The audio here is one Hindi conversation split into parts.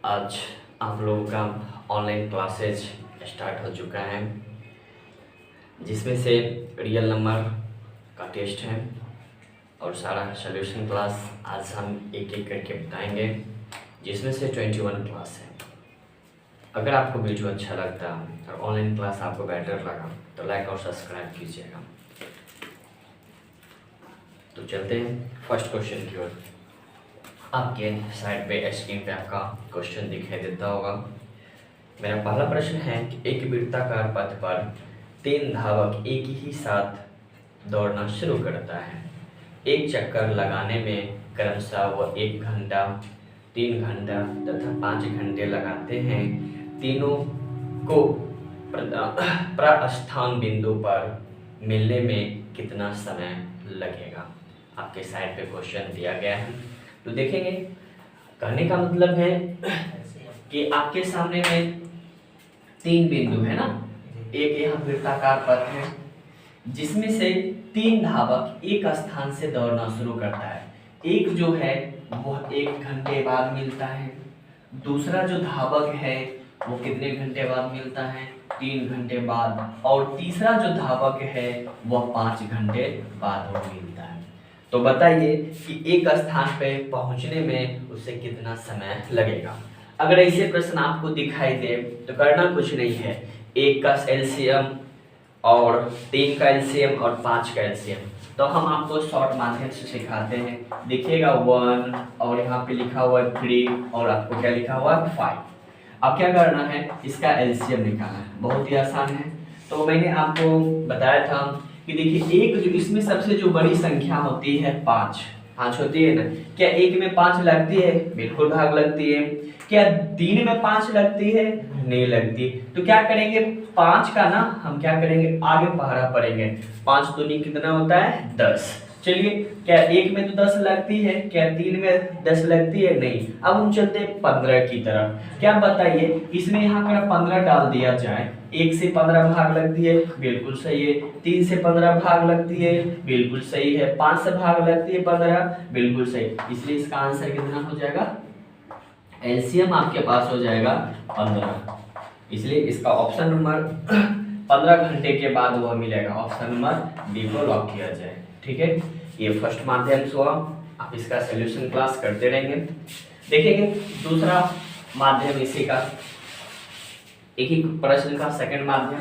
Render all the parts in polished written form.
आज आप लोगों का ऑनलाइन क्लासेज स्टार्ट हो चुका है, जिसमें से रियल नंबर का टेस्ट है और सारा सॉल्यूशन क्लास आज हम एक एक करके बताएंगे, जिसमें से 21 क्लास है। अगर आपको वीडियो अच्छा लगता और ऑनलाइन क्लास आपको बेटर लगा तो लाइक और सब्सक्राइब कीजिएगा। तो चलते हैं फर्स्ट क्वेश्चन की ओर। आपके साइड पे स्क्रीन पे आपका क्वेश्चन दिखाई देता होगा। मेरा पहला प्रश्न है कि एक वृत्ताकार पथ पर 3 धावक एक ही साथ दौड़ना शुरू करता है। एक चक्कर लगाने में क्रमशः वह 1 घंटा, 3 घंटा तथा 5 घंटे लगाते हैं। तीनों को प्रस्थान बिंदु पर मिलने में कितना समय लगेगा? आपके साइड पे क्वेश्चन दिया गया है। तो देखेंगे, कहने का मतलब है कि आपके सामने में 3 बिंदु है ना, एक यहाँ वृत्ताकार पथ है जिसमें से 3 धावक एक स्थान से दौड़ना शुरू करता है। एक जो है वह 1 घंटे बाद मिलता है, दूसरा जो धावक है वो कितने घंटे बाद मिलता है? 3 घंटे बाद, और तीसरा जो धावक है वह 5 घंटे बाद वो मिलता है। तो बताइए कि एक स्थान पे पहुंचने में उसे कितना समय लगेगा। अगर ऐसे प्रश्न आपको दिखाई दे तो करना कुछ नहीं है, 1 का एलसीएम और 3 का एलसीएम और 5 का एलसीएम। तो हम आपको शॉर्ट माध्यम से सिखाते हैं। देखिएगा 1 और यहाँ पे लिखा हुआ है 3 और आपको क्या लिखा हुआ है 5। अब क्या करना है, इसका एलसीएम निकालना है। बहुत ही आसान है। तो मैंने आपको बताया था कि देखिए, एक जो इसमें सबसे जो बड़ी संख्या होती है 5 होती है ना। क्या 1 में 5 लगती है? बिल्कुल भाग लगती है। क्या 3 में 5 लगती है? नहीं लगती। तो क्या करेंगे, 5 का ना हम क्या करेंगे, आगे पहाड़ा पड़ेंगे। 5 दूनी कितना होता है? 10। चलिए, क्या 1 में तो 10 लगती है, क्या 3 में 10 लगती है? नहीं। अब हम चलते हैं 15 की तरफ। क्या बताइए, इसमें यहाँ अगर 15 डाल दिया जाए, 1 से 15 भाग लगती है, बिल्कुल सही है। 3 से 15 भाग लगती है, बिल्कुल सही है। 5 से भाग लगती है 15, बिल्कुल सही। इसलिए इसका आंसर कितना हो जाएगा? एलसीएम आपके पास हो जाएगा 15। इसलिए इसका ऑप्शन नंबर 15 घंटे के बाद वह मिलेगा। ऑप्शन नंबर डी को लॉक किया जाए। ठीक है, ये फर्स्ट माध्यम हुआ। आप इसका सॉल्यूशन क्लास करते रहेंगे। देखेंगे दूसरा माध्यम इसी का, एक ही प्रश्न का सेकंड माध्यम।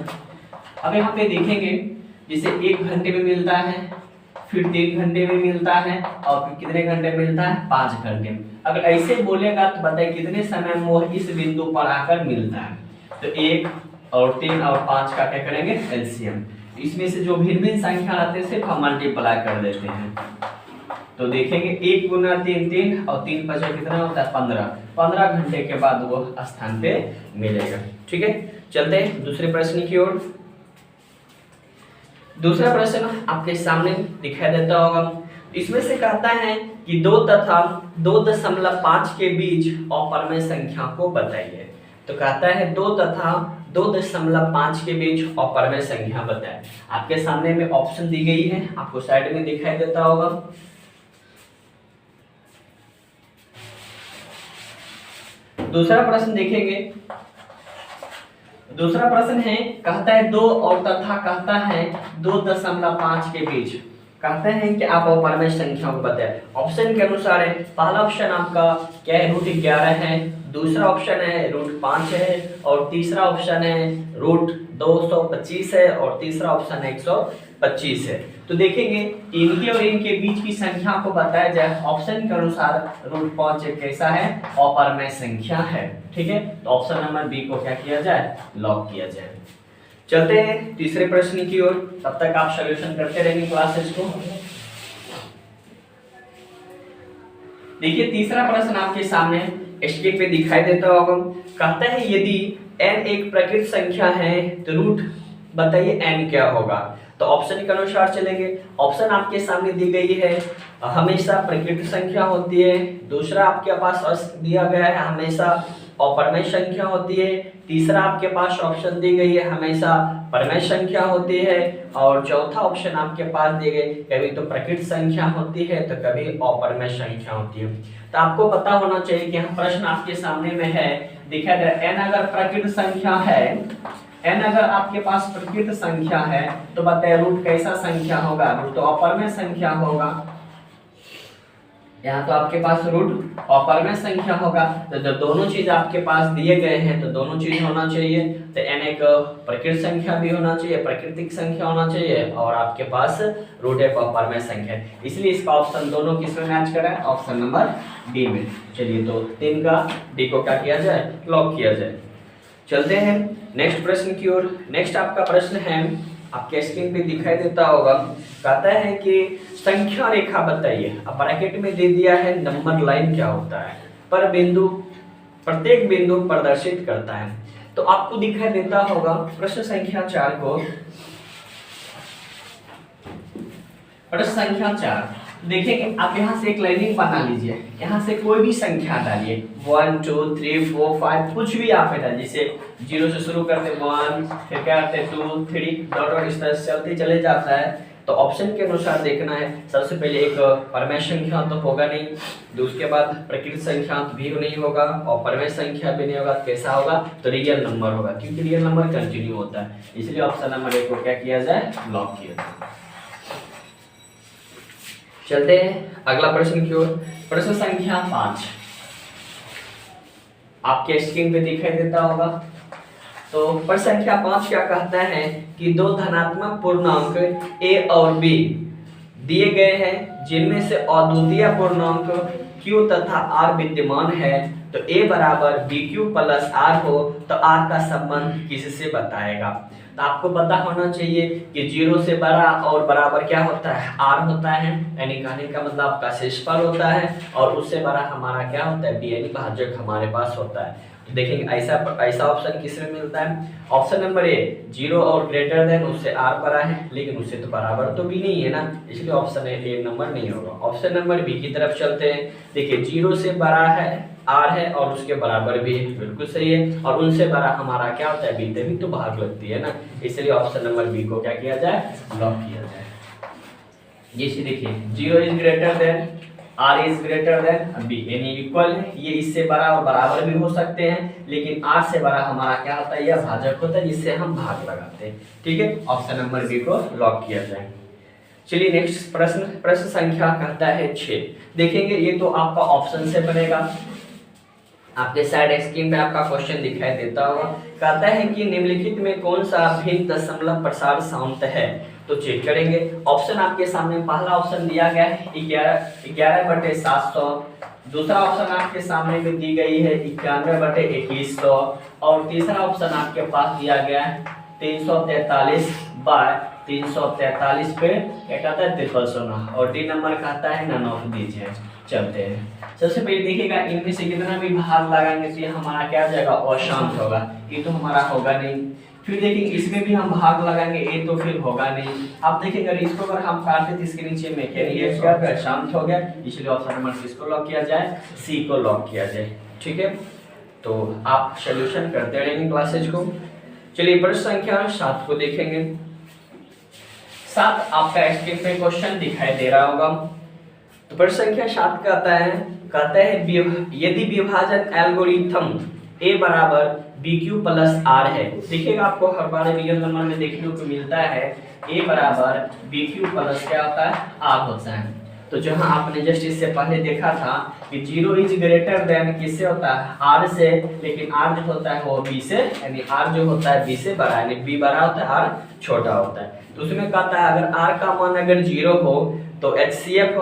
अब यहाँ पे देखेंगे, जिसे 1 घंटे में मिलता है, फिर 3 घंटे में मिलता है, और फिर कितने घंटे मिलता है? 5 घंटे में। अगर ऐसे बोलेगा तो बताइए कितने समय में वो इस बिंदु पर आकर मिलता है। तो 1 और 3 और 5 का क्या करेंगे? एलसीएम। इसमें से जो भिन्न भिन्न संख्या आते हैं सिर्फ हम मल्टीप्लाई कर देते हैं। तो देखेंगे 1 गुना 3 3 और 3 5 कितना होता है? 15 घंटे के बाद वो स्थान पे मिलेगा। ठीक है, चलते हैं दूसरे प्रश्न की ओर। दूसरा प्रश्न आपके सामने दिखाई देता होगा। इसमें से कहता है कि 2 तथा 2.5 के बीच अपरमेय संख्या को बताइए। तो कहता है 2 तथा 2.5 के बीच अपरमेय संख्या बताएं। आपके सामने में ऑप्शन दी गई है, आपको साइड में दिखाई देता होगा। दूसरा प्रश्न देखेंगे। दूसरा प्रश्न है, कहता है 2 और तथा कहता है 2.5 के बीच। कहते हैं कि आप अपरमेय संख्या को बताएं। ऑप्शन के अनुसार है, पहला ऑप्शन आपका क्या है? √11 है, दूसरा ऑप्शन है √5 है, और तीसरा ऑप्शन है √225 है, और तीसरा ऑप्शन है 125 है। तो देखेंगे इनके और इनके बीच की संख्या को बताया जाए। ऑप्शन के अनुसार √5 एक कैसा है? अपरमेय संख्या है। ठीक है, तो ऑप्शन नंबर बी को क्या किया जाए? लॉक किया जाए। चलते हैं तीसरे प्रश्न की ओर। तब तक आप सॉल्यूशन करते रहेंगे क्लासेस को। देखिए तीसरा प्रश्न आपके सामने स्क्रीन पे दिखाई देता होगा। कहता है यदि n एक प्रकृत संख्या है तो रूट बताइए n क्या होगा। तो ऑप्शन के अनुसार चलेंगे। ऑप्शन आपके सामने दी गई है, हमेशा प्रकृत संख्या होती है। दूसरा आपके पास दिया गया है, हमेशा अपरमेय संख्या होती है। तीसरा आपके पास ऑप्शन दी गई है हमेशा परमेय संख्या होती है। और चौथा ऑप्शन आपके पास दी गई कभी तो प्रकृत संख्या होती है तो कभी अपरमेय संख्या होती है। तो आपको पता होना चाहिए कि यहाँ प्रश्न आपके सामने में है, दिखा दे n अगर प्रकृत संख्या है, n अगर आपके पास प्रकृत संख्या है तो बताइए रूट कैसा संख्या होगा, रूट तो अपरमेय संख्या होगा। यहाँ तो आपके पास रूट अपरमेय संख्या होगा। तो जब दोनों चीज आपके पास दिए गए हैं तो दोनों चीज होना चाहिए। तो n एक प्रकृत संख्या भी होना चाहिए, प्राकृतिक संख्या होना चाहिए और आपके पास रूट एक अपरमेय संख्या है। इसलिए इसका ऑप्शन दोनों किस में मैच करें, ऑप्शन नंबर डी में। चलिए तो 3 का डी को क्या किया जाए, लॉक किया जाए। चलते हैं नेक्स्ट प्रश्न की ओर। नेक्स्ट आपका प्रश्न है, आपके स्क्रीन पे दिखाई देता होगा, कहता है कि संख्या रेखा बताइए। अब ब्रैकेट में दे दिया है नंबर लाइन क्या होता है, पर बिंदु प्रत्येक बिंदु प्रदर्शित करता है। तो आपको दिखाई देता होगा प्रश्न संख्या 4 को, प्रश्न संख्या 4 देखेंगे आप। यहाँ से एक लाइनिंग बना लीजिए, यहाँ से कोई भी संख्या डालिए 1 2 3 4 5 कुछ भी आप डालिए। जैसे 0 से शुरू करते 1, फिर क्या करते 2 3 डॉट डॉट इस तरह से चलते चले जाता है। तो ऑप्शन के अनुसार देखना है। सबसे पहले एक परमेय संख्या तो होगा नहीं, उसके बाद प्रकृत संख्या भी नहीं होगा और परमेय संख्या भी नहीं होगा। कैसा होगा, तो रियल नंबर होगा, क्योंकि रियल नंबर कंटिन्यू होता है। इसलिए ऑप्शन नंबर 1 को क्या किया जाए, लॉक किया जाए। चलते हैं अगला प्रश्न की ओर। प्रश्न संख्या 5 आपके स्क्रीन पे दिखाई देता होगा। तो प्रश्न संख्या 5 क्या कहता है कि दो धनात्मक पूर्णांक a और b दिए गए हैं, जिनमें से अद्वितीय पूर्णांक q तथा r विद्यमान है। तो a बराबर bq प्लस r हो तो r का संबंध किससे बताएगा। तो आपको पता होना चाहिए कि 0 से बड़ा और बराबर क्या होता है, r होता है, यानी कहने का मतलब आपका शेषफल होता है। और उससे बड़ा हमारा क्या होता है, b यानी भाजक हमारे पास होता है। तो देखेंगे ऐसा ऑप्शन किस में मिलता है, ऑप्शन नंबर ए 0 और ग्रेटर देन उससे r बड़ा है, लेकिन उससे तो बराबर तो भी नहीं है ना, इसलिए ऑप्शन ए नंबर नहीं होगा। ऑप्शन नंबर बी की तरफ चलते हैं। देखिए 0 से बड़ा है r है और उसके बराबर भी है, बिल्कुल सही है। और उनसे बड़ा हमारा क्या होता है, b तभी तो भाग लगती है ना, इसलिए ऑप्शन नंबर बी को क्या किया जाए, लॉक किया जाए। जैसे देखिए 0 is greater than r is greater than b, यानी इक्वल है। ये इससे बड़ा और बराबर भी हो सकते हैं, लेकिन r से बड़ा हमारा क्या होता है, यह भाजक होता है, जिससे हम भाग लगाते हैं। ठीक है, ऑप्शन नंबर बी को लॉक किया जाए। चलिए नेक्स्ट प्रश्न संख्या कहता है 6। देखेंगे ये तो आपका ऑप्शन से बनेगा। आपके साइड स्क्रीन पे आपका क्वेश्चन दिखाई देता होगा। कहता है कि निम्नलिखित में कौन सा भिन्न दशमलव प्रसार शांत है। तो चेक करेंगे। ऑप्शन आपके सामने पहला ऑप्शन दिया गया है 11/700। दूसरा ऑप्शन आपके सामने में दी गई है 91/2100। और तीसरा ऑप्शन आपके पास दिया गया है 343/343 पे क्या कहता है, 300। और डी नंबर कहता है नन ऑफ दीजिए। चलते हैं, सबसे पहले देखिएगा इनमें से कितना भी भाग लगाएंगे तो ये हमारा क्या हो जाएगा, अशांत होगा, ये तो हमारा होगा नहीं। फिर देखिए इसमें भी हम भाग लगाएंगे, ये तो फिर होगा नहीं। अब देखिए अगर इसको अगर हम काटते तो इसके नीचे में क्या शांत हो गया, इसलिए ऑप्शन नंबर किसको लॉक किया जाए, सी को लॉक किया जाए। ठीक है, तो आप सोल्यूशन करते रहेंगे क्लासेज को। चलिए प्रश्न संख्या 7 को देखेंगे। 7 आपका स्क्रीन पे क्वेश्चन दिखाई दे रहा होगा। तो प्रश्न संख्या 7 कहता है यदि विभाजन एल्गोरिथम a बराबर bq प्लस r है। देखिएगा आपको हर बार रियल नंबर में देखने को मिलता है a बराबर bq प्लस क्या होता है, r होता है। तो जहां आपने जस्ट इससे पहले देखा था कि 0 इज ग्रेटर देन किससे होता है, r से, लेकिन r जो होता है वो b से, यानी r जो होता है b से बड़ा, यानी b बड़ा होता है r छोटा होता है। तो उसमें कहता है अगर r का मान अगर 0 हो तो HCF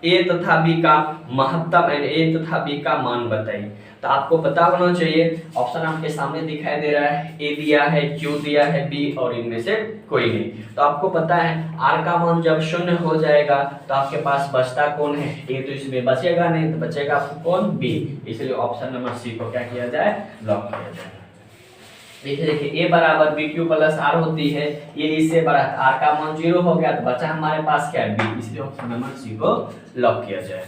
a तथा b का महत्तम यानी a तथा b का मान बताइए। तो आपको पता होना चाहिए, ऑप्शन आपके सामने दिखाई दे रहा है, a दिया है, q दिया है, b और इनमें से कोई नहीं। तो आपको पता है r का मान जब 0 हो जाएगा तो आपके पास बचता कौन है, a तो इसमें बचेगा नहीं, तो बचेगा आपको कौन, b। इसलिए ऑप्शन नंबर सी को क्या किया जाए, लॉक किया जाए। देखिए a बराबर bq प्लस r होती है, ये इससे बड़ा, r का मान 0 हो गया तो बचा हमारे पास क्या है, b। इसलिए ऑप्शन नंबर सी को लॉक किया जाए।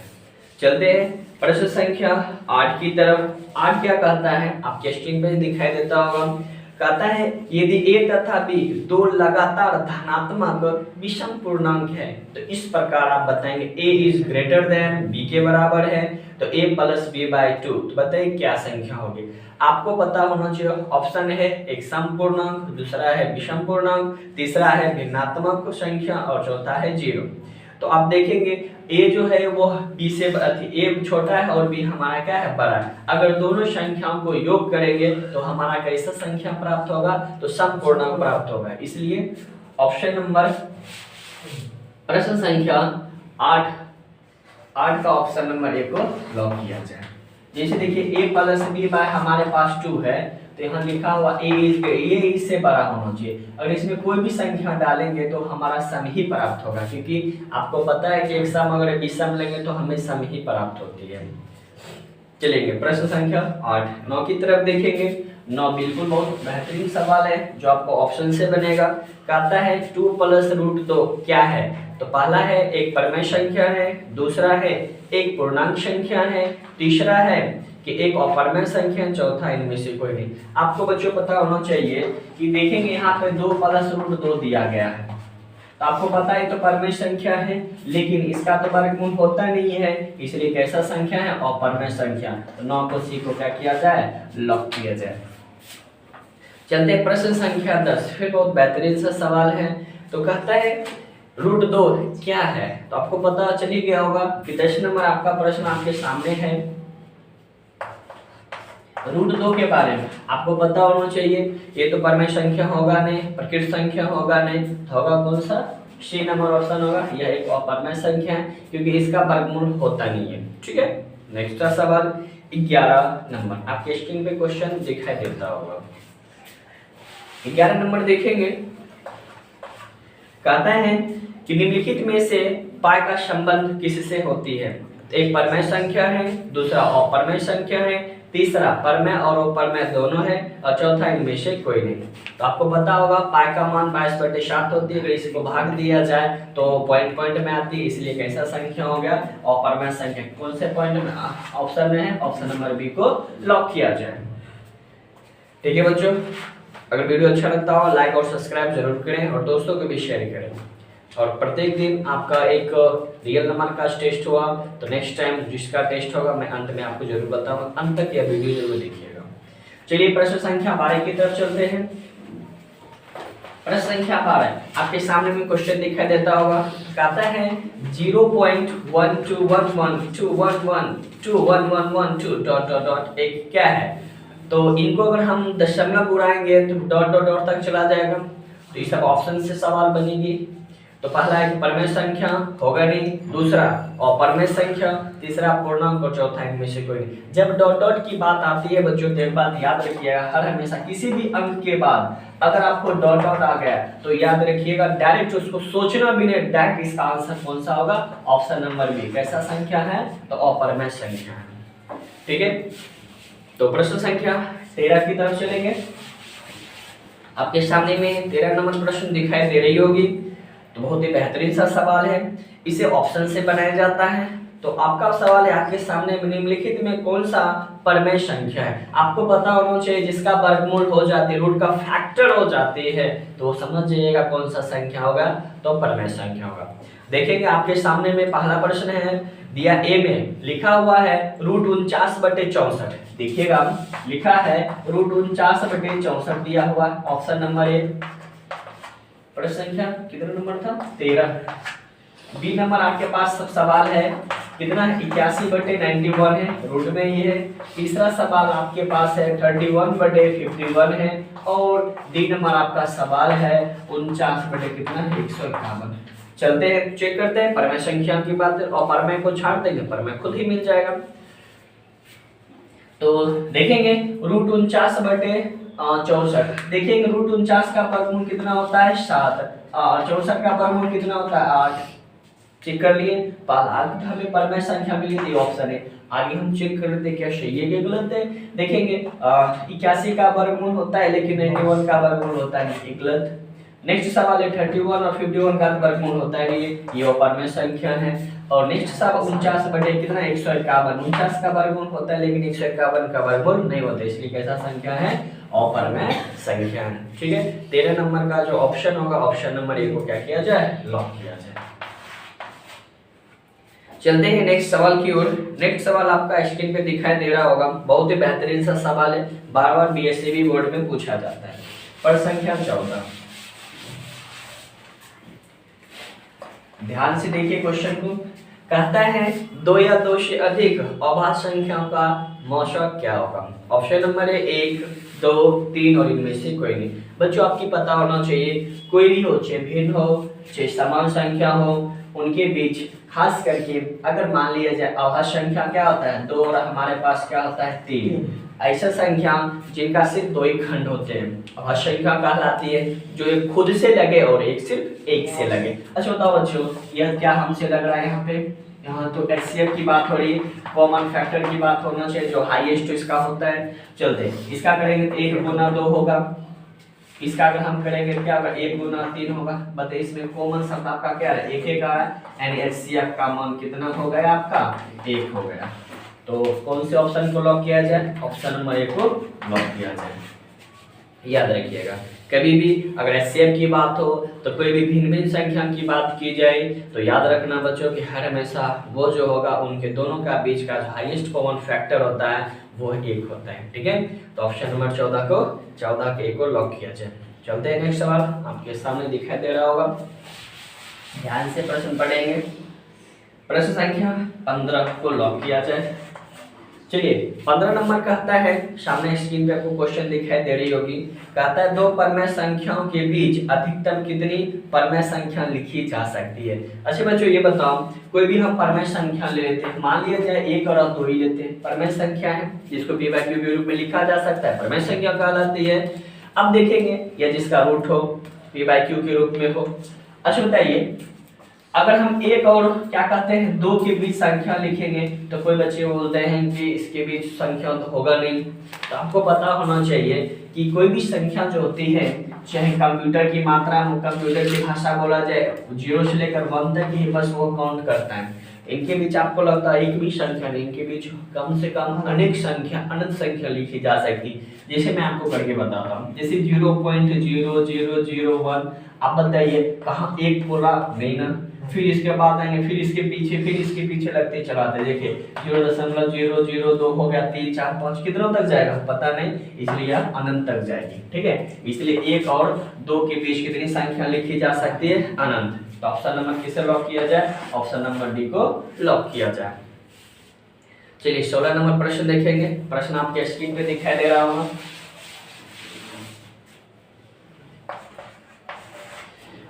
चलते हैं प्रश्न संख्या 8 की तरफ। 8 क्या कहता है, आपके स्क्रीन पे दिखाई देता होगा। कहता है यदि a तथा b दो लगातार धनात्मक विषम पूर्णांक है तो इस प्रकार आप बताएंगे a is greater than b के बराबर है तो a प्लस b बाई 2, तो बताइए क्या संख्या होगी। आपको पता होना चाहिए ऑप्शन है एक सम पूर्णांक, दूसरा है विषम पूर्णांक, तीसरा है भिन्नात्मक संख्या और चौथा है जीरो। तो आप देखेंगे a जो है वो b से a छोटा है और b हमारा क्या है बड़ा है। अगर दोनों संख्याओं को योग करेंगे तो हमारा कैसा संख्या प्राप्त होगा, तो सम पूर्णांक प्राप्त होगा। इसलिए ऑप्शन नंबर प्रश्न संख्या 8 का ऑप्शन नंबर 1 को लॉक किया जाए। जैसे देखिए a प्लस b बाय हमारे पास 2 है तो यहाँ लिखा हुआ a इससे बड़ा होना चाहिए। अगर इसमें कोई भी संख्या डालेंगे तो हमारा सम ही प्राप्त होगा, क्योंकि आपको पता है कि एक सम अगर विषम लेंगे तो हमें सम ही प्राप्त होती है। चलेंगे प्रश्न संख्या 8। 9 की तरफ देखेंगे। 9 बिल्कुल बहुत बेहतरीन सवाल है जो आपको ऑप्शन से बनेगा। कहता है 2 प्लस रूट 2 क्या है, तो पहला है एक परमेय संख्या है, दूसरा है एक पूर्णांक संख्या है, तीसरा है कि एक अपरमेय संख्या, चौथा इनमें से कोई नहीं। आपको बच्चों पता होना चाहिए कि देखेंगे यहाँ पे 2 प्लस रूट 2 दिया गया है, तो आपको पता है तो परमेय संख्या है, लेकिन इसका तो वर्गमूल होता नहीं है, इसलिए कैसा संख्या है, अपरमेय संख्या। तो 9 को सी को क्या किया जाए, लॉक किया जाए। चलते हैं प्रश्न संख्या 10। फिर बहुत बेहतरीन सा सवाल है। तो कहता है रूट 2 क्या है, तो आपको पता चल ही गया होगा कि 10 नंबर आपका प्रश्न आपके सामने है। रूट 2 के बारे में आपको पता होना चाहिए, ये तो परमेय संख्या होगा नहीं, प्रकृत संख्या होगा नहीं, तो होगा कौन सा, सी नंबर ऑप्शन होगा। यह एक अपरमेय संख्या है क्योंकि इसका वर्गमूल होता नहीं है। ठीक है, नेक्स्ट सवाल 11 नंबर आपके स्क्रीन पे क्वेश्चन दिखाई देता होगा। 11 नंबर देखेंगे। कहता है कि निम्नलिखित में से पाई का संबंध किससे होती है। एक परमेय संख्या है, दूसरा अपरमेय संख्या है, तीसरा परमेय और अपरमेय दोनों है और चौथा इनमें से कोई नहीं। तो आपको पता होगा पाई का मान 22/7 होती है। अगर इसको भाग दिया जाए तो पॉइंट पॉइंट में आती है, इसलिए कैसा संख्या हो गया, अपरमेय संख्या। कौन से पॉइंट में ऑप्शन में है, ऑप्शन नंबर बी को लॉक किया जाए। ठीक है बच्चों, अगर वीडियो अच्छा लगता हो लाइक और सब्सक्राइब जरूर करें और दोस्तों को भी शेयर करें। और प्रत्येक दिन आपका एक रियल नंबर का टेस्ट हुआ तो नेक्स्ट टाइम जिसका टेस्ट होगा मैं अंत में आपको जरूर बताऊंगा, अंत तक यह वीडियो जरूर देखिएगा। चलिए प्रश्न संख्या 12 की तरफ चलते हैं। प्रश्न संख्या 12 आपके सामने में क्वेश्चन दिखाई देता होगा। कहता है 0.121121121112 एक क्या है, तो इनको अगर हम दशमलव उड़ाएंगे तो डॉट डॉट डॉट तक चला जाएगा। तो इस सब ऑप्शन से सवाल बनेगी। तो पहला एक परमेय संख्या होगा नहीं, दूसरा अपरमेय संख्या, तीसरा पूर्णांक और चौथा इनमें से कोई नहीं। जब डॉट डॉट की बात आती है बच्चों तो एक बात याद रखिएगा, हर हमेशा किसी भी अंक के बाद अगर आपको डॉट डॉट आ गया तो याद रखिएगा डायरेक्ट उसको सोचना भी नहीं, डायरेक्ट इसका आंसर कौन सा होगा, ऑप्शन नंबर बी। कैसा संख्या है, तो अपरमेय संख्या है। ठीक है, तो प्रश्न संख्या 13 की तरफ चलेंगे। आपके सामने में 13 नंबर प्रश्न दिखाई दे रही होगी। तो बहुत ही बेहतरीन सा सवाल है, इसे ऑप्शन से बनाया जाता है। तो आपका सवाल है आपके सामने निम्नलिखित में कौन सा परमेय संख्या है। आपको पता होना चाहिए जिसका वर्गमूल हो जाती है, रूट का फैक्टर हो जाती है, तो समझ जाइएगा कौन सा संख्या होगा, तो परमेय संख्या होगा। देखेंगे आपके सामने में पहला प्रश्न है दिया, ए में लिखा हुआ है √49/64। देखिएगा लिखा है √49/64 दिया हुआ, ऑप्शन नंबर ए। प्रश्न संख्या कितना नंबर था, 13। बी नंबर आपके पास सब सवाल है कितना है, 81/91 है, रूट में ये है। तीसरा सवाल आपके पास है 31/51 है और डी नंबर आपका सवाल है 49/151। चलते हैं चेक करते हैं परमेय संख्या की बात, और परमेय को छाड़ देंगे, परमेय खुद ही मिल जाएगा। तो देखेंगे √49/64। देखेंगे √49 का वर्गमूल कितना होता है, 7। 64 का वर्गमूल कितना होता है, 8। चेक कर लिए, हमें परमेय संख्या मिली थी, ऑप्शन है। आगे हम चेक कर लेते क्या सही है क्या गलत है। देखेंगे 81 का वर्गमूल होता है लेकिन 91 का वर्गमूल होता है, गलत। नेक्स्ट सवाल है 31 और 51 का वर्गमूल होता है ये अपरमेय संख्या है। और नेक्स्ट सवाल 49 बटे कितना 151, 49 का वर्गमूल होता है लेकिन 151 का वर्गमूल नहीं होता, इसलिए कैसा संख्या है अपरमेय संख्या है। ठीक है, 13 नंबर का जो ऑप्शन होगा ऑप्शन नंबर ए को क्या किया जाए, लॉक किया जाए। चलते हैं नेक्स्ट सवाल की ओर। नेक्स्ट सवाल आपका स्क्रीन पे दिखाई दे रहा होगा, बहुत ही बेहतरीन सा सवाल है, बार बार बीएससीबी बोर्ड में पूछा जाता है। पर संख्या 14, ध्यान से देखिए क्वेश्चन को। कहता है 2 या 2 से अधिक अभाज्य संख्याओं का मौशक क्या होगा। ऑप्शन नंबर है 1, 2, 3 और इनमें से कोई नहीं। बच्चों आपकी पता होना चाहिए, कोई भी हो, चाहे भिन्न हो चाहे समान संख्या हो, उनके बीच खास करके अगर मान लिया जाए अभाज्य संख्या क्या होता है 2 और हमारे पास क्या होता है 3, ऐसा संख्या जिनका सिर्फ 2 ही खंड होते हैं अभाज्य संख्या कहलाती है, जो एक खुद से लगे और एक सिर्फ एक से लगे। अच्छा बताओ बच्चों, यह क्या हमसे लग रहा है यहाँ पे, यहाँ तो एचसीएफ की बात हो रही है, कॉमन फैक्टर की बात होना चाहिए, जो हाईएस्ट इसका होता है। चलते इसका करेंगे तो 1 गुना 2 होगा, इसका अगर हम करेंगे क्या होगा 1 गुना 3 होगा। बताइए इसमें कॉमन शब्द आपका क्या है, एक एक आ रहा है, यानी एचसीएफ का मान कितना हो गया आपका 1 हो गया। तो कौन से ऑप्शन को लॉक किया जाए, ऑप्शन नंबर 1 को लॉक किया जाए। याद रखिएगा कभी भी अगर एचसीएफ की बात हो तो कोई भी भिन्न भिन्न संख्या की बात की जाए तो याद रखना बच्चों कि हर हमेशा वो जो होगा उनके दोनों का बीच का जो हाईएस्ट कॉमन फैक्टर होता है वो 1 होता है। ठीक है, तो ऑप्शन नंबर 14 के 1 को लॉक किया जाए। चलते हैं नेक्स्ट सवाल, आपके सामने दिखाई दे रहा होगा, ध्यान से प्रश्न पढ़ेंगे। प्रश्न संख्या 15 को लॉक किया जाए। चलिए 15 नंबर कहता है, सामने स्क्रीन पे आपको क्वेश्चन दिखाई दे रही होगी, कहता है 2 परमेय संख्याओं के बीच अधिकतम कितनी परमेय संख्या लिखी जा सकती है। अच्छा बच्चों ये बताओ, कोई भी हम परमेय संख्या ले लेते हैं, मान लिया जाए 1 और 2 ही लेते हैं, परमेय संख्या है जिसको p बाय q के रूप में लिखा जा सकता है, परमेय संख्या कहलाती है। अब देखेंगे या जिसका रूट हो p बाय q के रूप में हो। अच्छा बताइए अगर हम 1 और क्या कहते हैं 2 के बीच संख्या लिखेंगे तो कोई बच्चे बोलते हैं कि इसके बीच संख्या तो होगा नहीं। तो आपको पता होना चाहिए कि कोई भी संख्या जो होती है, चाहे कंप्यूटर की मात्रा में कंप्यूटर की भाषा बोला जाए 0 से लेकर 1 तक ही बस वो काउंट करता है। इनके बीच आपको लगता है एक भी संख्या नहीं, इनके बीच कम से कम अनेक संख्या अनंत संख्या लिखी जा सकती। जैसे मैं आपको करके बताता हूँ, जैसे 0.0001, आप बताइए कहाँ 1 पूरा नहीं ना, फिर इसके बाद आएंगे, फिर इसके पीछे लगते चलाते, देखिए 0.002 हो गया, 3 4 5 कितनों तक जाएगा पता नहीं, इसलिए यह अनंत तक जाएगी। ठीक है, इसलिए 1 और 2 के बीच कितनी संख्या लिखी जा सकती है, अनंत। तो ऑप्शन नंबर किसे लॉक किया जाए, ऑप्शन नंबर डी को लॉक किया जाए। चलिए 16 नंबर प्रश्न देखेंगे, प्रश्न आपके स्क्रीन पे दिखाई दे रहा होगा।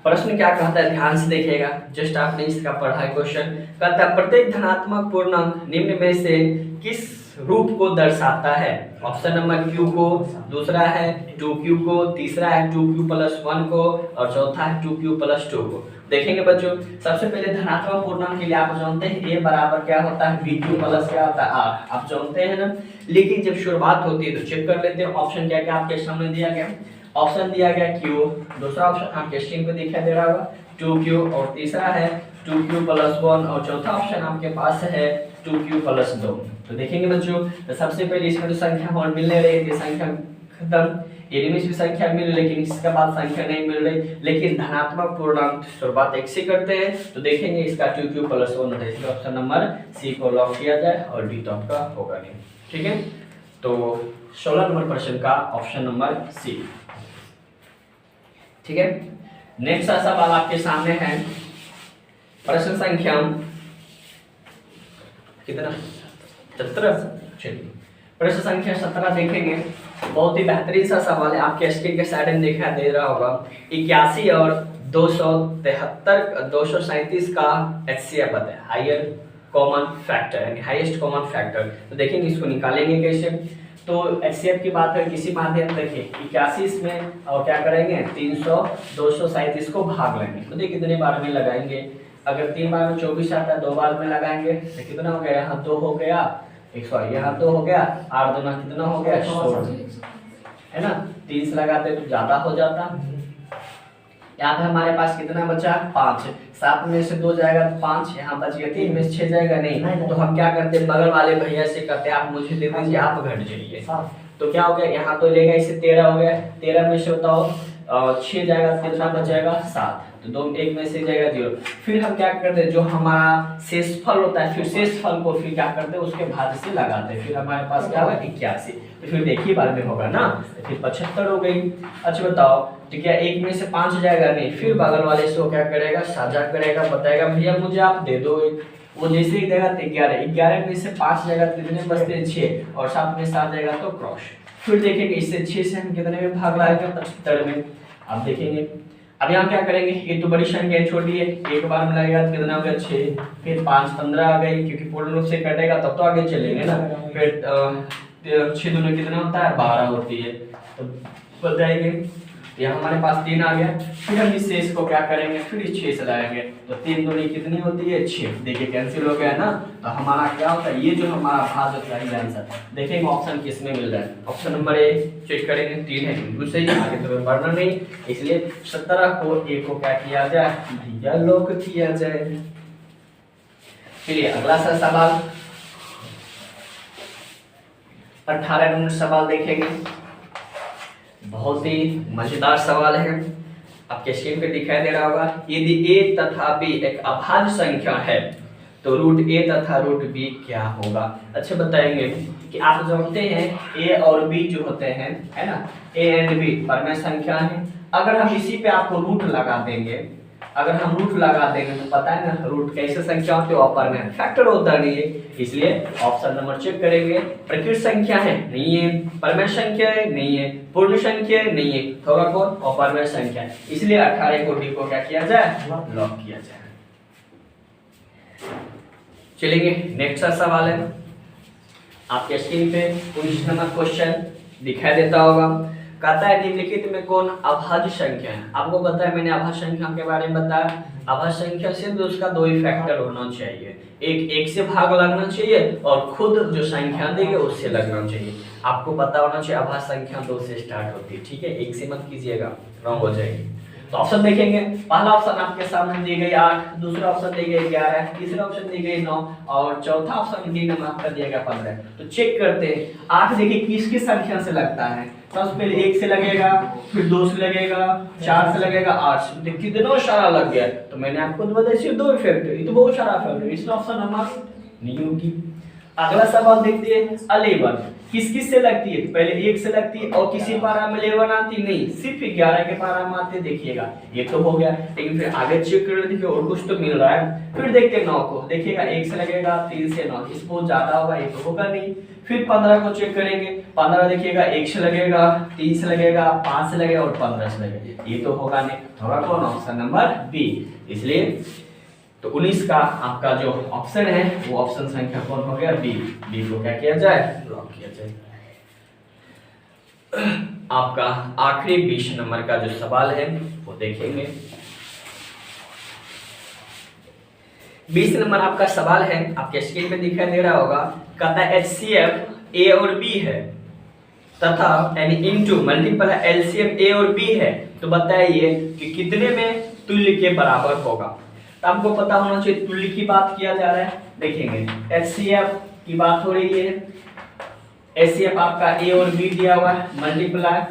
प्रश्न क्या कहता है ध्यान से देखिएगा, जस्ट आपने इसका पढ़ा है क्वेश्चन। कहता है प्रत्येक धनात्मक पूर्णांक निम्न में से किस रूप को दर्शाता है। ऑप्शन नंबर q को, दूसरा है 2q को, तीसरा है 2q + 1 को और चौथा है 2q + 2 को। देखेंगे बच्चों, सबसे पहले धनात्मक पूर्णांक के लिए आप जानते हैं a बराबर क्या होता है bq प्लस क्या होता है r, आप जानते हैं ना। लेकिन जब शुरुआत होती है तो चेक कर लेते हैं ऑप्शन क्या क्या आपके सामने दिया गया। ऑप्शन दिया गया q, दूसरा ऑप्शन आपके स्क्रीन पे दिखाई दे रहा होगा 2q और तीसरा है 2q + 1 और चौथा ऑप्शन आपके पास है 2q + 2। तो देखेंगे बच्चों, तो सबसे पहले इसमें जो संख्या और मिलने रही थी संख्या खत्म, इनमें भी संख्या मिल, लेकिन इसके बाद संख्या नहीं मिल रही। लेकिन धनात्मक पूर्णांक शुरुआत 1 से करते हैं तो देखेंगे इसका 2q + 1 होता है, इसलिए ऑप्शन नंबर सी को लॉक किया जाए और डी तो आपका होगा नहीं। ठीक है, तो 16 नंबर प्रश्न का ऑप्शन नंबर सी। ठीक है, नेक्स्ट सवाल आपके सामने है, प्रश्न संख्या कितना 17। चलिए प्रश्न संख्या 17 देखेंगे, बहुत ही बेहतरीन सा सवाल है, आपके स्क्रीन के साइड में दिखाई दे रहा होगा। 81 और 237 का HCF है, हायर कॉमन फैक्टर यानी हाईएस्ट कॉमन फैक्टर। तो देखेंगे इसको निकालेंगे कैसे। तो HCF की बात है किसी माध्यम देखिए 81 में और क्या करेंगे 237 को भाग लेंगे, तो देखिए कितने बार में लगाएंगे। अगर 3 बार में 24 आता है, 2 बार में लगाएंगे तो कितना हो गया, यहाँ 2 हो गया, यहाँ 2 हो गया, 8 दूना कितना हो गया 16, है ना। 3 से लगाते तो ज्यादा हो जाता, यहाँ पे हमारे पास कितना बचा 5, 7 में से 2 जाएगा तो 5, यहाँ बच गया 3 में से 6 जाएगा नहीं, तो हम क्या करते हैं बगल वाले भैया से कहते हैं आप मुझे दे दीजिए, आप घट जाइए। तो क्या हो गया, यहाँ तो लेगा इसे 13 हो गया, 13 में से बताओ 6 जाएगा तो कितना बचेगा 7, तो 2 1 में से जाएगा 0। फिर हम क्या करते हैं जो हमारा शेषफल होता है, फिर शेषफल को फिर क्या करते हैं उसके भाज्य से लगाते हैं, फिर हमारे पास क्या होगा 81, तो फिर देखिए बाद में होगा ना, तो फिर 75 हो गई। अच्छा बताओ तो क्या 1 में से 5 जाएगा नहीं, फिर बगल वाले से वो क्या करेगा साझा करेगा, बताएगा भैया मुझे आप दे दो, वो जैसे ही देगा तो 11, 11 में से 5 जाएगा तो कितने बचते हैं 6, और 7 में 7 जाएगा तो क्रॉस। फिर देखेंगे इससे 6 से हम कितने में भाग लाएंगे 75 में। अब देखेंगे अब यहाँ क्या करेंगे, ये तो बड़ी संख्या है छोटी है, एक बार में लगेगा तो कितना हो गया 6, फिर 5 15 आ गई, क्योंकि पूर्ण रूप से कटेगा तब तो आगे चलेंगे ना। फिर 6 दूनी कितना होता है 12 होती है, तो बताइए यहाँ हमारे पास 3 आ गया। फिर हम इस शेष को क्या करेंगे, फिर इस 6 से लाएंगे, तो 3 दूनी कितनी होती है 6, देखिए कैंसिल हो गया ना, तो हमारा क्या होता है ये जो हमारा भाग होता है आंसर। देखेंगे ऑप्शन किस में मिल रहा है, ऑप्शन नंबर ए चेक करेंगे 3 है बिल्कुल सही, आगे तो बढ़ना नहीं, इसलिए 17 को ए को क्या किया जाए भैया लॉक किया जाए। चलिए अगला सा सवाल 18 नंबर सवाल देखेंगे, बहुत ही मजेदार सवाल है, आपके स्क्रीन पे दिखाई दे रहा होगा। यदि a तथा b एक अभाज्य संख्या है तो रूट a तथा रूट b क्या होगा। अच्छा बताएंगे कि आप जानते हैं a और b जो होते हैं है ना, a एंड b परमेय संख्या है, अगर हम इसी पे आपको रूट लगा देंगे, अगर हम रूट लगा देंगे तो पता है ना रूट कैसे संख्या होती है अपरमेय फैक्टर होता नहीं है, इसलिए ऑप्शन नंबर चेक करेंगे। प्रकृत संख्या है नहीं है, परमेय संख्या है नहीं है, पूर्ण संख्या है नहीं है, होगा कौन अपरमेय संख्या, इसलिए 18 को डी को क्या किया जाए लॉक किया जाए। चलिए नेक्स्ट सवाल है, आपके स्क्रीन पे 19 नंबर क्वेश्चन दिखाई देता होगा। कहता है निम्नलिखित में कौन अभाज्य संख्या है। आपको पता है मैंने अभाज्य संख्या के बारे में बताया, अभाज्य संख्या सिर्फ उसका 2 ही फैक्टर होना चाहिए, एक से भाग लगना चाहिए और खुद जो संख्या देंगे उससे लगना चाहिए। आपको पता होना चाहिए अभाज्य संख्या 2 से स्टार्ट होती है, ठीक है, 1 से मत कीजिएगा रॉन्ग हो जाएगी। तो ऑप्शन देखेंगे, पहला ऑप्शन आपके सामने दी गई 8, दूसरा ऑप्शन दी गई 11, तीसरा ऑप्शन दी गई 9 और चौथा ऑप्शन डी नंबर आपका दिया गया 15। तो चेक करते हैं 8 देखिए किसकी संख्या से लगता है, सबसे पहले 1 से लगेगा, फिर 2 से लगेगा, 4 से लगेगा, 8 से, तो कितना सारा लग गया। तो मैंने आपको बताया सिर्फ 2 इफेक्ट, ये तो बहुत सारा इफेक्ट है, इसलिए ऑप्शन हमारा नहीं होगी। अगला सवाल देखते हैं 11 किस किस से लगती है, पहले 1 से लगती है और किसी पारा में 11 आती नहीं, सिर्फ 11 के पारा में आते, देखिएगा ये तो हो गया, लेकिन फिर आगे चेक कर देखिए और कुछ तो मिल रहा है। फिर देखते हैं 9 को, देखिएगा 1 से लगेगा, 3 से 9, इस बहुत ज्यादा होगा, ये तो होगा नहीं। फिर 15 को चेक करेंगे, 15 देखिएगा 1 से लगेगा, 3 से लगेगा, 5 से लगेगा और 15 से लगेगा, ये तो होगा नहीं, होगा कौन ऑप्शन नंबर बी। इसलिए तो 19 का आपका जो ऑप्शन है वो ऑप्शन संख्या कौन हो गया बी, बी को क्या किया जाए लॉक किया जाए। आपका आखिरी 20 नंबर का जो सवाल है वो देखेंगे। 20 नंबर आपका सवाल है, आपके स्क्रीन पे दिखाई दे रहा होगा। कहता है HCF A और B है तथा यानी इनटू मल्टीपल LCM A और B है, तो बताइए कि कितने में तुल्य के बराबर होगा। तो आपको पता होना चाहिए तुल्य की बात किया जा रहा है, देखेंगे HCF की बात हो रही है, HCF आपका A और B दिया हुआ है, मल्टीप्लाई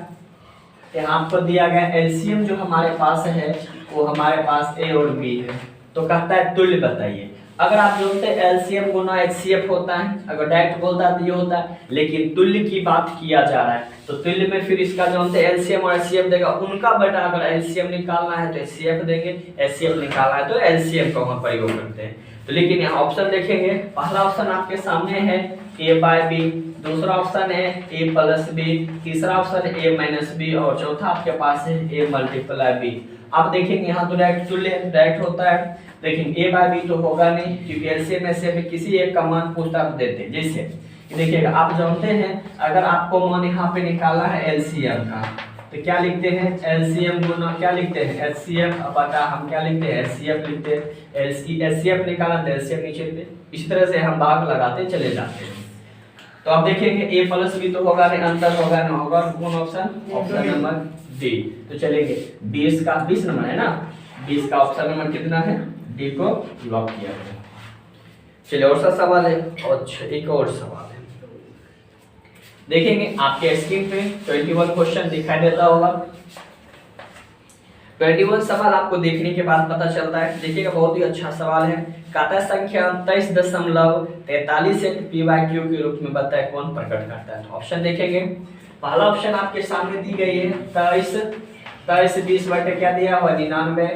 यहाँ आपको दिया गया LCM जो हमारे पास है वो हमारे पास A और B है, तो कहता है तुल्य बताइए। अगर आप जानते हैं LCM गुना HCF होता है, अगर डायरेक्ट बोलता है तो ये होता है, लेकिन तुल्य की बात किया जा रहा है तो तुल्य में फिर इसका जानते हैं LCM और HCF देगा, उनका बेटा अगर LCM निकालना है तो HCF देंगे, HCF निकालना है तो LCM का हम प्रयोग करते हैं। तो लेकिन यहाँ ऑप्शन देखेंगे, पहला ऑप्शन आपके सामने है A/B, दूसरा ऑप्शन है A+B, तीसरा ऑप्शन है A-B और चौथा आपके पास है A×B। आप देखेंगे यहाँ तो डायरेक्ट तुल्य डायरेक्ट होता है, लेकिन A/B तो होगा नहीं क्योंकि LCM में से किसी एक का मान पूछता देते। जैसे देखिएगा आप जानते हैं अगर आपको मान यहाँ पे निकालना है LCM का तो क्या लिखते हैं LCM गुना क्या लिखते हैं HCF, बटा हम क्या लिखते हैं HCF लिखते हैं, HCF निकाला तो LCM नीचे लिखते, इस तरह से हम भाग लगाते चले जाते हैं। तो आप देखेंगे ए प्लस बी तो होगा नहीं, अंतर होगा ना, होगा कौन ऑप्शन? Option number D. तो चलेंगे 20 नंबर है ना, 20 का ऑप्शन नंबर कितना है? डी को लॉक किया है। चलिए और सा सवाल है, और एक और सवाल है, देखेंगे आपके स्क्रीन पे 21 क्वेश्चन दिखाई देता होगा। 21 सवाल आपको देखने के बाद पता चलता है, देखिएगा बहुत ही अच्छा सवाल है। कहता है संख्या 23.43 एक पी/क्यू के रूप में बताए कौन प्रकट करता है। ऑप्शन देखेंगे, पहला ऑप्शन आपके सामने दी गई है 23 20 बटे क्या दिया हुआ 99।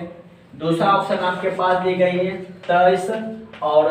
दूसरा ऑप्शन आपके पास दी गई है 23 और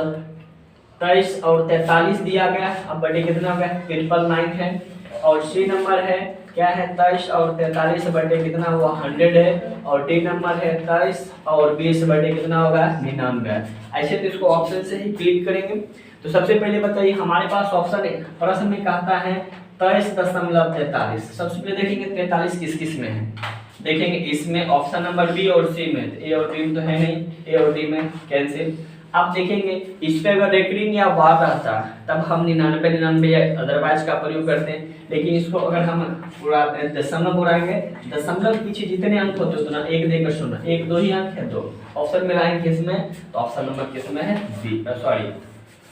43 दिया गया, अब बटे कितना हो गया 999 है। और सी नंबर है क्या है 23 और 43 बटे कितना हुआ 100 है। और डी नंबर है 23 और 20 बटे कितना होगा 99। ऐसे तो इसको ऑप्शन से ही क्लिक करेंगे। तो सबसे पहले बताइए हमारे पास ऑप्शन प्रश्न में कहता है 23.43। सबसे पहले देखेंगे 43 किस किस में है, देखेंगे इसमें ऑप्शन नंबर बी और सी में, ए और बी में तो है नहीं, ए और डी में कैंसिल। आप देखेंगे इस पे अगर रेकरिंग या वार रहता तब हम 99 अदरवाइज का प्रयोग करते हैं, लेकिन इसको अगर हम उड़ाते हैं दशमलव उड़ाएंगे, दशमलव पीछे जितने अंक होते हैं उतना एक देकर सुना, 1 2 ही अंक है, 2 ऑप्शन मिलाएंगे किसमें, तो ऑप्शन नंबर किसमें है बी, सॉरी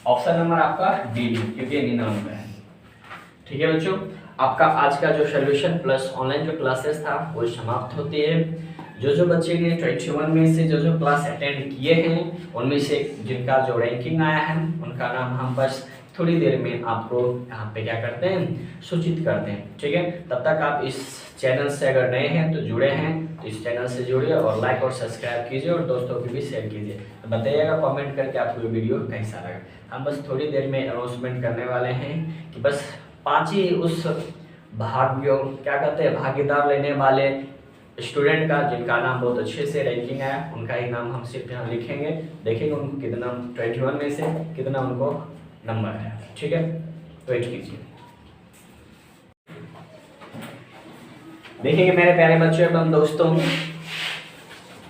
ऑप्शन नंबर आपका डी क्योंकि 99 है। ठीक है बच्चों, आपका आज का जो सोल्यूशन प्लस ऑनलाइन जो क्लासेस था वो समाप्त होती है। जो बच्चे ने 21 में से जो क्लास अटेंड किए हैं उनमें से जिनका जो रैंकिंग आया है उनका नाम हम बस थोड़ी देर में आपको यहाँ पे क्या करते हैं सूचित करते हैं। ठीक है, तब तक आप इस चैनल से अगर नए हैं तो जुड़े हैं तो इस चैनल से जुड़िए और लाइक और सब्सक्राइब कीजिए और दोस्तों को भी शेयर कीजिए। तो बताइएगा कमेंट करके आपको ये वीडियो कैसा लगा। हम बस थोड़ी देर में अनाउंसमेंट करने वाले हैं कि बस 5 ही उस भागीदार लेने वाले स्टूडेंट का जिनका नाम बहुत अच्छे से रैंकिंग आया उनका ही नाम हम सिर्फ यहाँ लिखेंगे, देखेंगे उनको कितना 21 में से कितना उनको नंबर है। ठीक है, वेट कीजिए। देखेंगे मेरे प्यारे बच्चों एवं दोस्तों,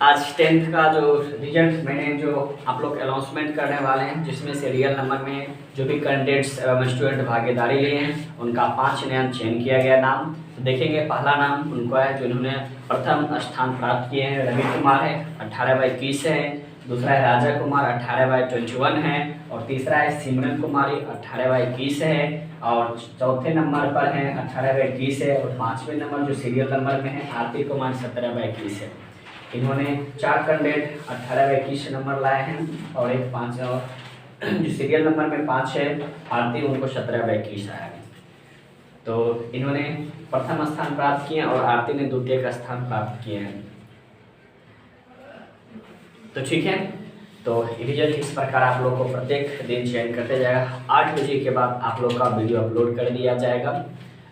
आज 10th का जो रिजल्ट मैंने जो आप लोग अनाउंसमेंट करने वाले हैं जिसमें से रियल नंबर में जो भी कैंडिडेट्स एवं स्टूडेंट भागीदारी लिए हैं उनका 5 नया चयन किया गया नाम। तो देखेंगे पहला नाम उनको है जिन्होंने प्रथम स्थान प्राप्त किए हैं, रवि कुमार है 18/21 है। दूसरा है राजा कुमार 18/21 है। और तीसरा है सिमरन कुमारी 18/21 है। और चौथे नंबर पर है 18/21 है। और 5वें नंबर जो सीरियल नंबर में है आरती कुमार 17/21 है। इन्होंने 4 कैंडिडेट 18/21 नंबर लाए हैं और एक 5 और जो सीरियल नंबर में 5 है आरती उनको 17/21 आया है। तो इन्होंने प्रथम स्थान प्राप्त किए और आरती ने द्वितीय का स्थान प्राप्त किए हैं। तो ठीक है, तो रिजल्ट इस प्रकार आप लोग को प्रत्येक दिन चयन करते जाएगा। 8 बजे के बाद आप लोग का वीडियो अपलोड कर दिया जाएगा।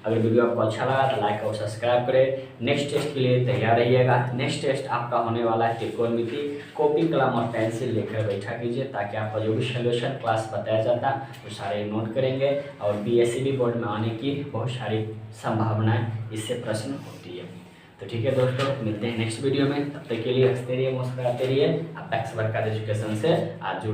अगर वीडियो आपको अच्छा लगा तो लाइक और सब्सक्राइब करें। नेक्स्ट टेस्ट के लिए तैयार रहिएगा। नेक्स्ट टेस्ट आपका होने वाला है त्रिकोणमिति। कॉपी कलम और पेंसिल लेकर बैठा कीजिए ताकि आपका जो भी सोल्यूशन क्लास बताया जाता वो सारे नोट करेंगे। और BSCB बोर्ड में आने की बहुत सारी संभावनाएं इससे प्रश्न होती है। तो ठीक है दोस्तों, मिलते हैं नेक्स्ट वीडियो में। तब तक के लिए हंसते रहिए, मुस्कुराते रहिए। आप एक्सपर्ट एजुकेशन से आज जुड़